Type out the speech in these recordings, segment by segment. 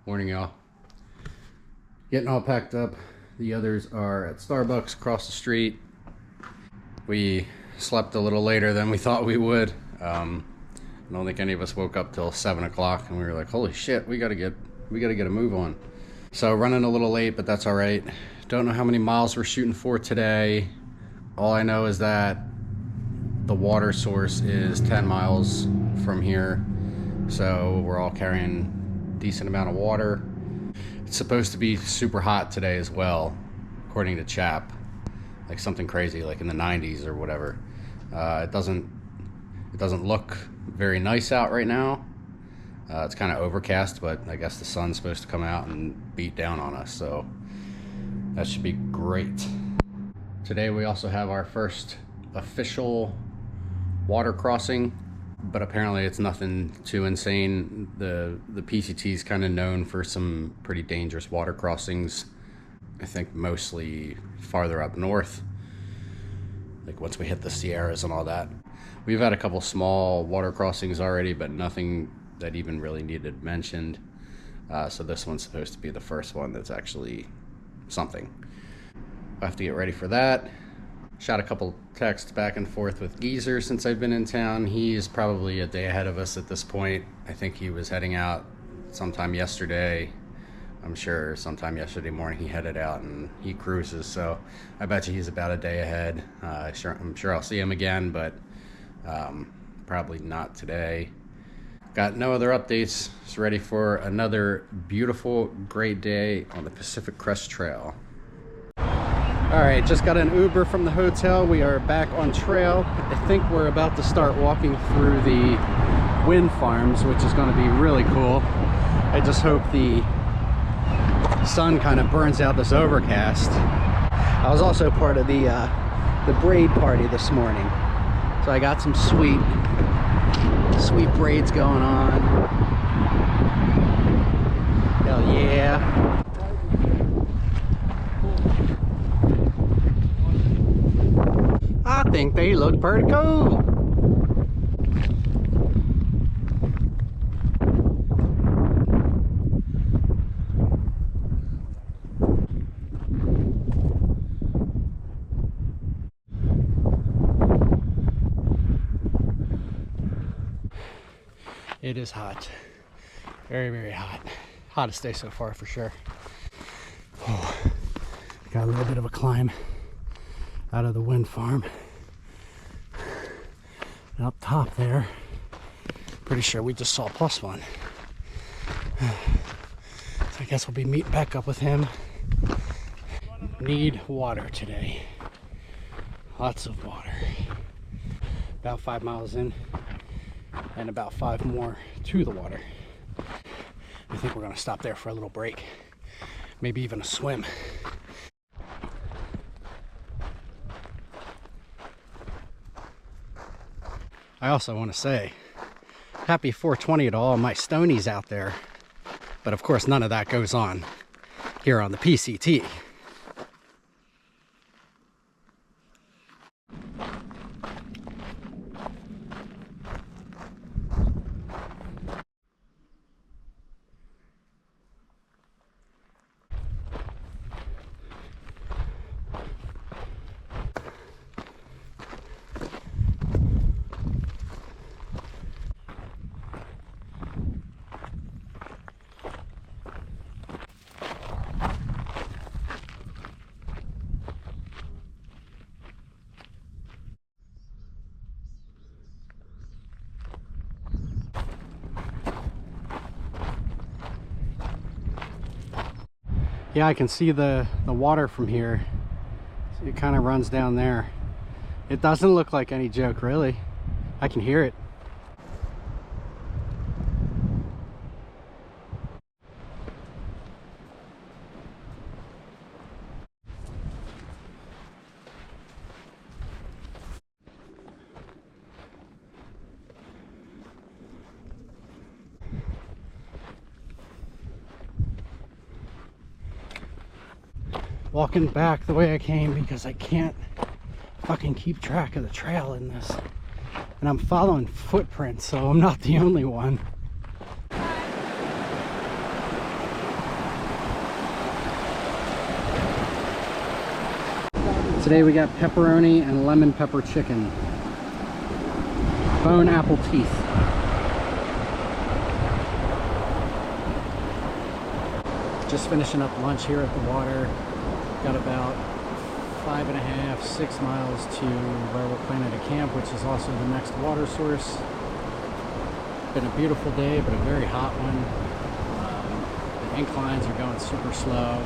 Morning, y'all. Getting all packed up. The others are at Starbucks across the street. We slept a little later than we thought we would. I don't think any of us woke up till 7 o'clock, and we were like, holy shit, we gotta get a move on. So running a little late, but that's all right. Don't know how many miles we're shooting for today. All I know is that the water source is 10 miles from here, so we're all carrying a decent amount of water. It's supposed to be super hot today as well, according to Chap, like something crazy, like in the 90s or whatever. It doesn't look very nice out right now. It's kind of overcast, but I guess the sun's supposed to come out and beat down on us, so that should be great. Today we also have our first official water crossing, but apparently it's nothing too insane. The PCT is kind of known for some pretty dangerous water crossings. I think mostly farther up north, like once we hit the Sierras and all that. We've had a couple small water crossings already, but nothing that even really needed mentioned. So this one's supposed to be the first one that's actually something. I have to get ready for that. Shot a couple texts back and forth with Geezer since I've been in town. He's probably a day ahead of us at this point. I think he was heading out sometime yesterday. I'm sure sometime yesterday morning he headed out, and he cruises, so I bet you he's about a day ahead. I'm sure I'll see him again, but probably not today. Got no other updates. Just ready for another beautiful, great day on the Pacific Crest Trail. All right, just got an Uber from the hotel. We are back on trail. I think we're about to start walking through the wind farms, which is going to be really cool. I just hope the sun kind of burns out this overcast. I was also part of the braid party this morning, so I got some sweet braids going on. Hell yeah. I think they look pretty cool. It is hot. Very, very hot. Hottest day so far for sure. Oh, got a little bit of a climb out of the wind farm. And up top there, pretty sure we just saw +1. So I guess we'll be meeting back up with him. Need water today. Lots of water. About 5 miles in, and about 5 more to the water. I think we're gonna stop there for a little break. Maybe even a swim. I also want to say, happy 420 to all my Stonies out there. But of course, none of that goes on here on the PCT. Yeah, I can see the water from here. It kind of runs down there. It doesn't look like any joke, really. I can hear it. Walking back the way I came because I can't fucking keep track of the trail in this. And I'm following footprints, so I'm not the only one. Today we got pepperoni and lemon pepper chicken. Bone apple teeth. Just finishing up lunch here at the water. Got about 5.5, 6 miles to where we're planning to camp, which is also the next water source. Been a beautiful day, but a very hot one. The inclines are going super slow,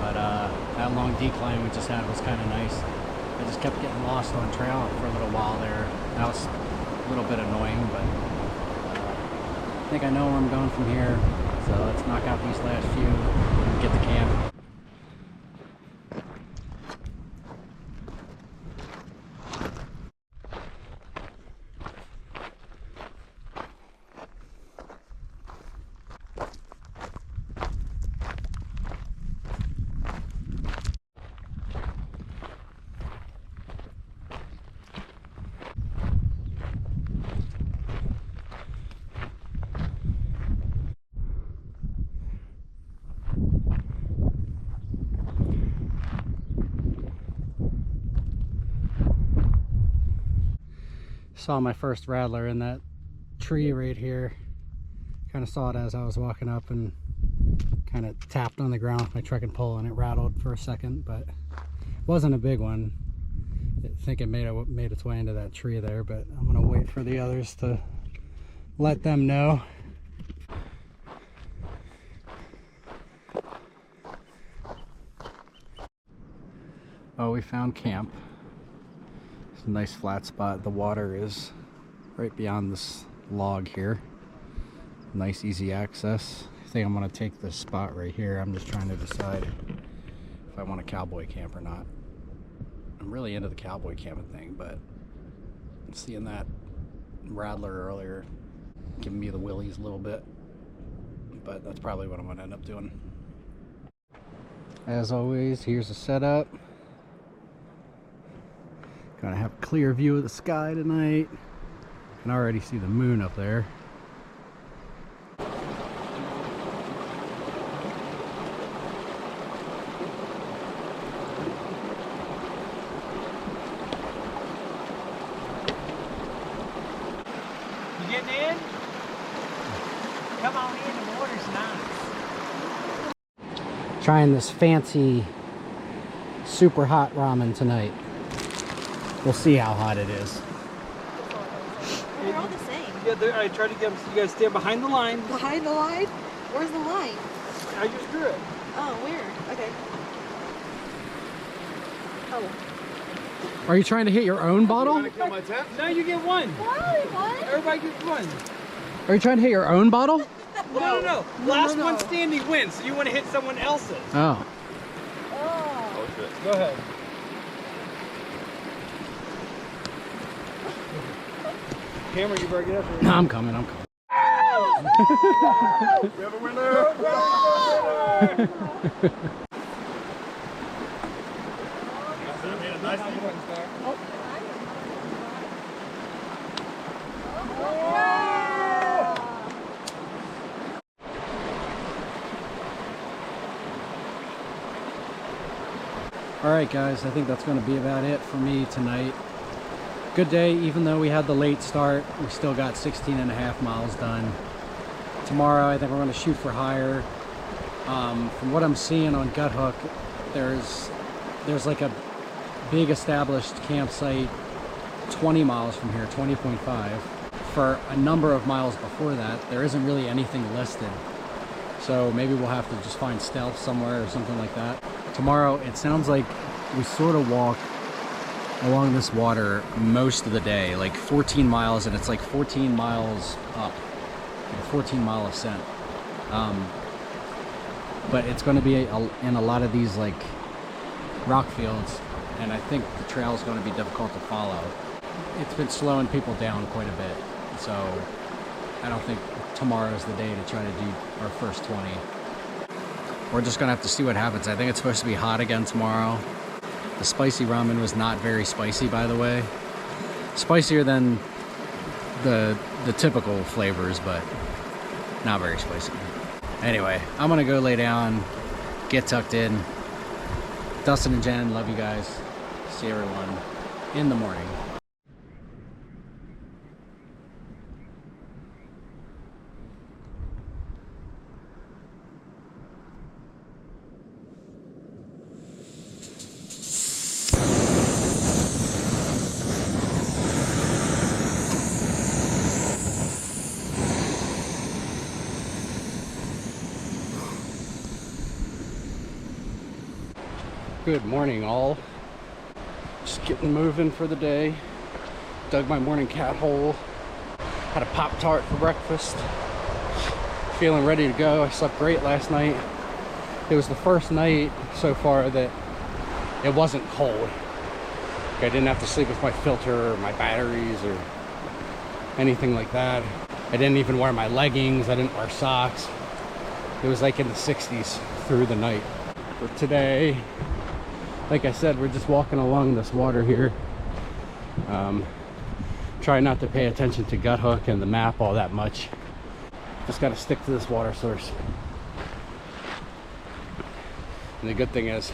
but that long decline we just had was kind of nice. I just kept getting lost on trail for a little while there. That was a little bit annoying, but I think I know where I'm going from here. So let's knock out these last few and get to camp. Saw my first rattler in that tree right here. Kind of saw it as I was walking up and kind of tapped on the ground with my trekking pole, and it rattled for a second, but it wasn't a big one. I think it made its way into that tree there, but I'm gonna wait for the others to let them know. Oh, we found camp. It's a nice flat spot. The water is right beyond this log here. Nice easy access. I think I'm gonna take this spot right here. I'm just trying to decide if I want a cowboy camp or not. I'm really into the cowboy camping thing, but seeing that rattler earlier giving me the willies a little bit, but that's probably what I'm gonna end up doing. As always, here's the setup. Gonna have a clear view of the sky tonight. Can already see the moon up there. You getting in? Come on in, the water's nice. Trying this fancy, super hot ramen tonight. We'll see how hot it is. They're all the same. Yeah, I tried to get them so you guys stand behind the line. Behind the line? Where's the line? I just drew it. Oh, weird. Okay. Oh. Are you trying to hit your own bottle? You kill my tent? No, you get one. Why? What? Everybody gets one. Are you trying to hit your own bottle? No. Last one standing wins, so you want to hit someone else's. Oh. Oh. Go ahead. Cameron, you better get up here. No, I'm coming. We have a winner! Alright guys, I think that's going to be about it for me tonight. Good day, even though we had the late start, we still got 16.5 miles done. Tomorrow I think we're going to shoot for higher. From what I'm seeing on Gut Hook, there's like a big established campsite 20 miles from here, 20.5. For a number of miles before that, there isn't really anything listed. So maybe we'll have to just find stealth somewhere or something like that. Tomorrow, it sounds like we sort of walk along this water most of the day, like 14 miles, and it's like 14 miles up, like a 14-mile ascent. But it's going to be in a lot of these like rock fields, and I think the trail is going to be difficult to follow. It's been slowing people down quite a bit, so I don't think tomorrow's the day to try to do our first 20. We're just going to have to see what happens. I think it's supposed to be hot again tomorrow. The spicy ramen was not very spicy, by the way. Spicier than the typical flavors, but not very spicy. Anyway, I'm gonna go lay down, get tucked in. Dustin and Jen, love you guys. See everyone in the morning. Good morning, all. Just getting moving for the day. Dug my morning cat hole. Had a Pop-Tart for breakfast. Feeling ready to go. I slept great last night. It was the first night so far that it wasn't cold. I didn't have to sleep with my filter or my batteries or anything like that. I didn't even wear my leggings. I didn't wear socks. It was like in the 60s through the night. For today, like I said, we're just walking along this water here. Try not to pay attention to Gut Hook and the map all that much. Just got to stick to this water source. And the good thing is,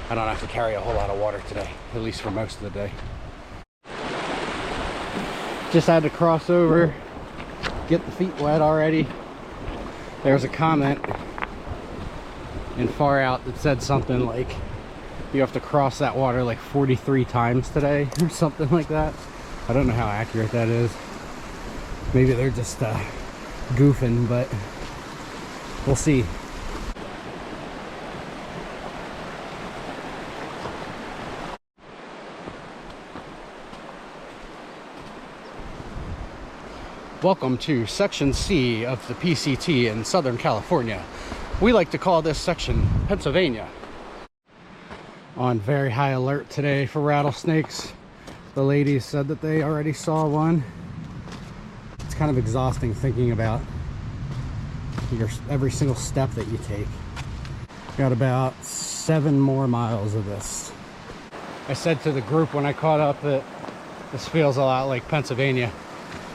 I don't have to carry a whole lot of water today, at least for most of the day. Just had to cross over, get the feet wet already. There was a comment in Far Out that said something like, you have to cross that water like 43 times today or something like that. I don't know how accurate that is. Maybe they're just goofing, but we'll see. Welcome to Section C of the PCT in Southern California. We like to call this section Pennsylvania. On very high alert today for rattlesnakes. The ladies said that they already saw one. It's kind of exhausting thinking about every single step that you take. Got about 7 more miles of this. I said to the group when I caught up that this feels a lot like Pennsylvania,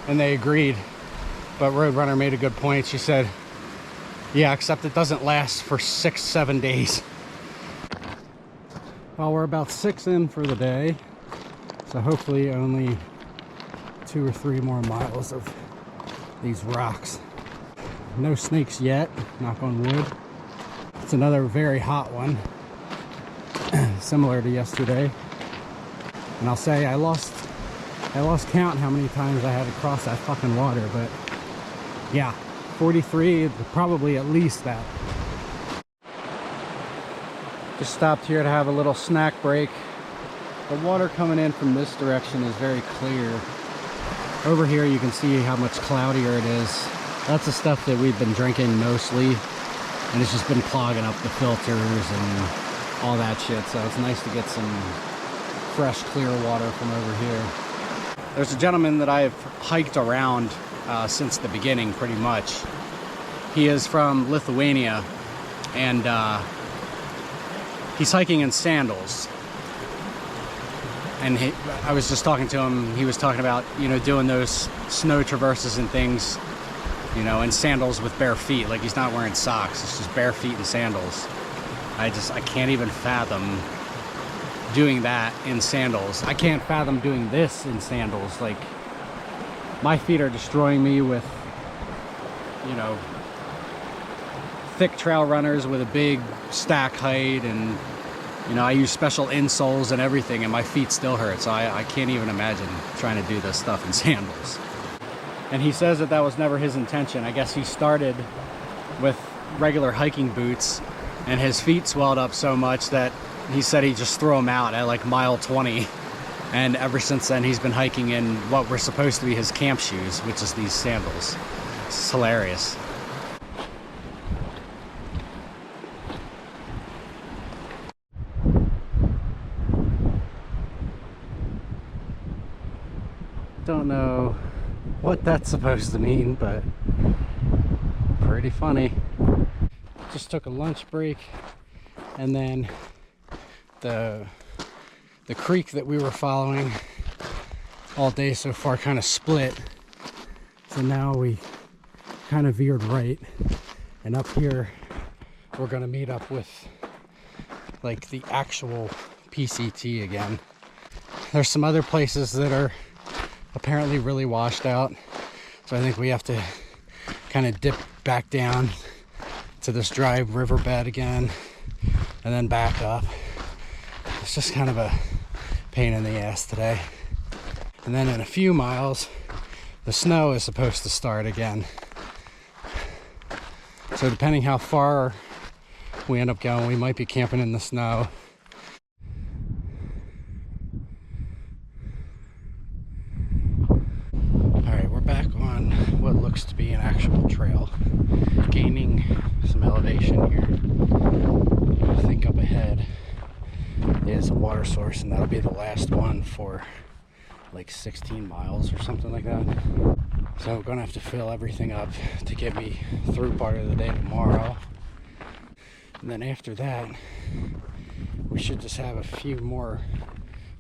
and they agreed. But Roadrunner made a good point. She said, yeah, except it doesn't last for 6-7 days. Well, we're about 6 in for the day, so hopefully only 2 or 3 more miles of these rocks. No snakes yet, knock on wood. It's another very hot one, similar to yesterday. And I'll say I lost count how many times I had to cross that fucking water, but yeah, 43, probably at least that. Just stopped here to have a little snack break. The water coming in from this direction is very clear. Over here you can see how much cloudier it is. That's the stuff that we've been drinking mostly, and it's just been clogging up the filters and all that shit, so it's nice to get some fresh, clear water from over here. There's a gentleman that I've hiked around since the beginning, pretty much. He is from Lithuania, and he's hiking in sandals. And I was just talking to him, he was talking about, you know, doing those snow traverses and things, you know, in sandals with bare feet. Like, he's not wearing socks, it's just bare feet and sandals. I can't even fathom doing that in sandals. I can't fathom doing this in sandals. Like, my feet are destroying me with, you know, thick trail runners with a big stack height, and you know, I use special insoles and everything, and my feet still hurt, so I can't even imagine trying to do this stuff in sandals. And he says that that was never his intention. I guess he started with regular hiking boots, and his feet swelled up so much that he said he just threw them out at like mile 20. And ever since then, he's been hiking in what were supposed to be his camp shoes, which is these sandals. It's hilarious. Don't know what that's supposed to mean, but pretty funny. Just took a lunch break, and then the creek that we were following all day so far kind of split, so now we kind of veered right, and up here we're gonna meet up with like the actual PCT again. There's some other places that are apparently really washed out, so I think we have to kind of dip back down to this dry riverbed again and then back up. It's just kind of a pain in the ass today. And then in a few miles, the snow is supposed to start again. So depending how far we end up going, we might be camping in the snow. Alright, we're back on what looks to be an actual trail. Gaining some elevation here. I think up ahead is a water source, and that'll be the last one for like 16 miles or something like that. So I'm gonna have to fill everything up to get me through part of the day tomorrow. And then after that, we should just have a few more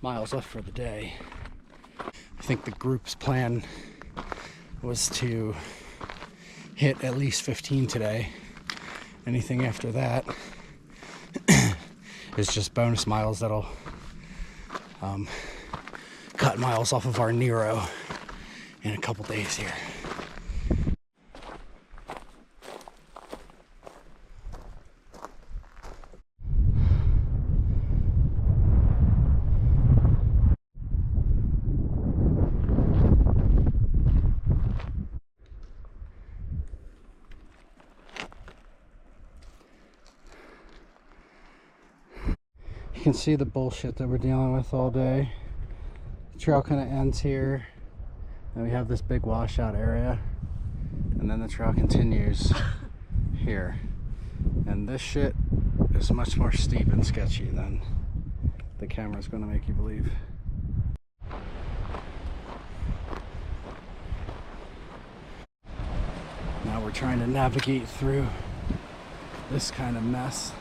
miles left for the day. I think the group's plan was to hit at least 15 today. Anything after that is just bonus miles that'll cut miles off of our Nero in a couple days here. You can see the bullshit that we're dealing with all day. The trail kind of ends here, and we have this big washout area, and then the trail continues here. And this shit is much more steep and sketchy than the camera's going to make you believe. Now we're trying to navigate through this kind of mess.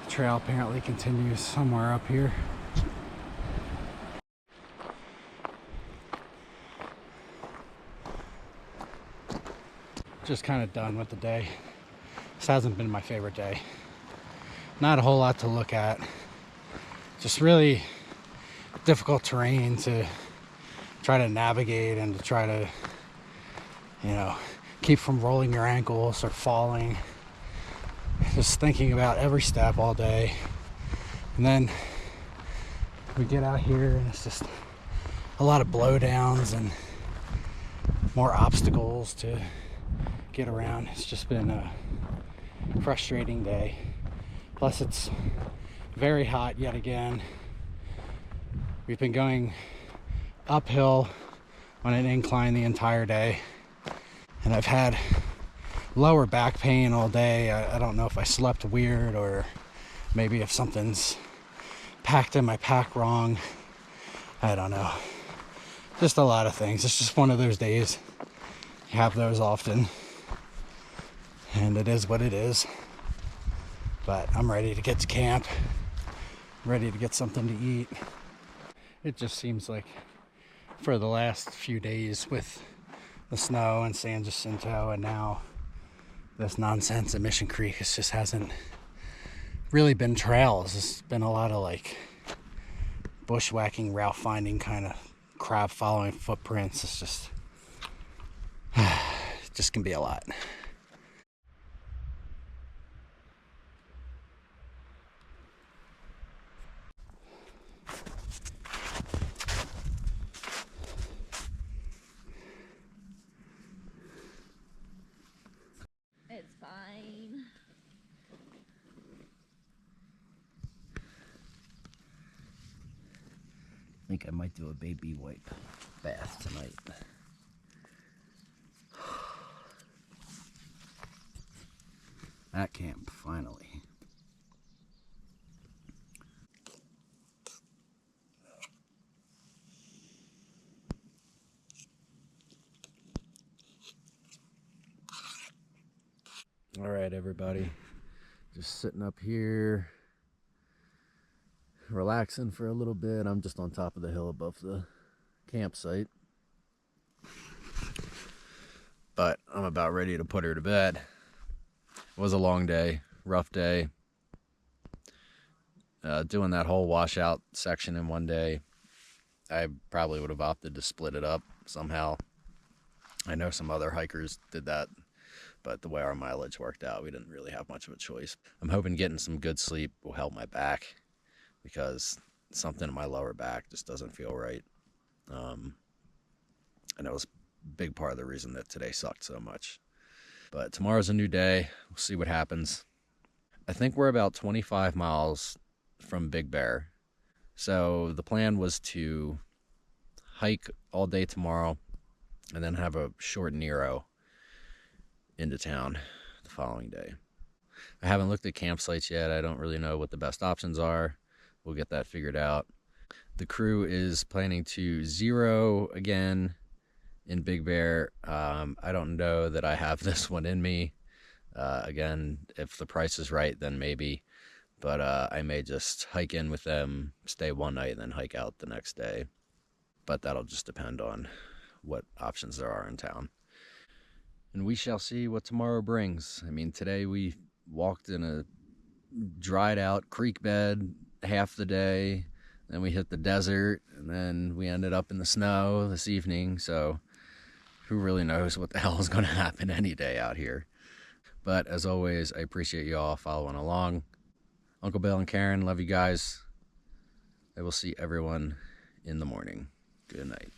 The trail apparently continues somewhere up here. Just kind of done with the day. This hasn't been my favorite day. Not a whole lot to look at. Just really difficult terrain to try to navigate and to try to, you know, keep from rolling your ankles or falling. Just thinking about every step all day. And then we get out here and it's just a lot of blowdowns and more obstacles to get around. It's just been a frustrating day. Plus it's very hot yet again. We've been going uphill on an incline the entire day, and I've had lower back pain all day. I don't know if I slept weird or maybe if something's packed in my pack wrong. I don't know. Just a lot of things. It's just one of those days. You have those often, and it is what it is. But I'm ready to get to camp. I'm ready to get something to eat. It just seems like for the last few days with the snow and San Jacinto and now this nonsense at Mission Creek, it just hasn't really been trails. It's been a lot of like bushwhacking, route finding, kind of crab following footprints. It's just it just can be a lot. It's fine. I think I might do a baby wipe bath tonight. At camp, finally. All right, everybody. Just sitting up here, relaxing for a little bit. I'm just on top of the hill above the campsite. But I'm about ready to put her to bed. It was a long day, rough day. Doing that whole washout section in one day, I probably would have opted to split it up somehow. I know some other hikers did that, but the way our mileage worked out, we didn't really have much of a choice. I'm hoping getting some good sleep will help my back, because something in my lower back just doesn't feel right. And that was a big part of the reason that today sucked so much. But tomorrow's a new day. We'll see what happens. I think we're about 25 miles from Big Bear. So the plan was to hike all day tomorrow and then have a short Nero into town the following day. I haven't looked at campsites yet. I don't really know what the best options are. We'll get that figured out. The crew is planning to zero again in Big Bear. I don't know that I have this one in me. Again, if the price is right, then maybe. But I may just hike in with them, stay one night, and then hike out the next day. But that'll just depend on what options there are in town. And we shall see what tomorrow brings. I mean, today we walked in a dried out creek bed half the day. Then we hit the desert, and then we ended up in the snow this evening. So who really knows what the hell is going to happen any day out here. But as always, I appreciate you all following along. Uncle Bill and Karen, love you guys. I will see everyone in the morning. Good night.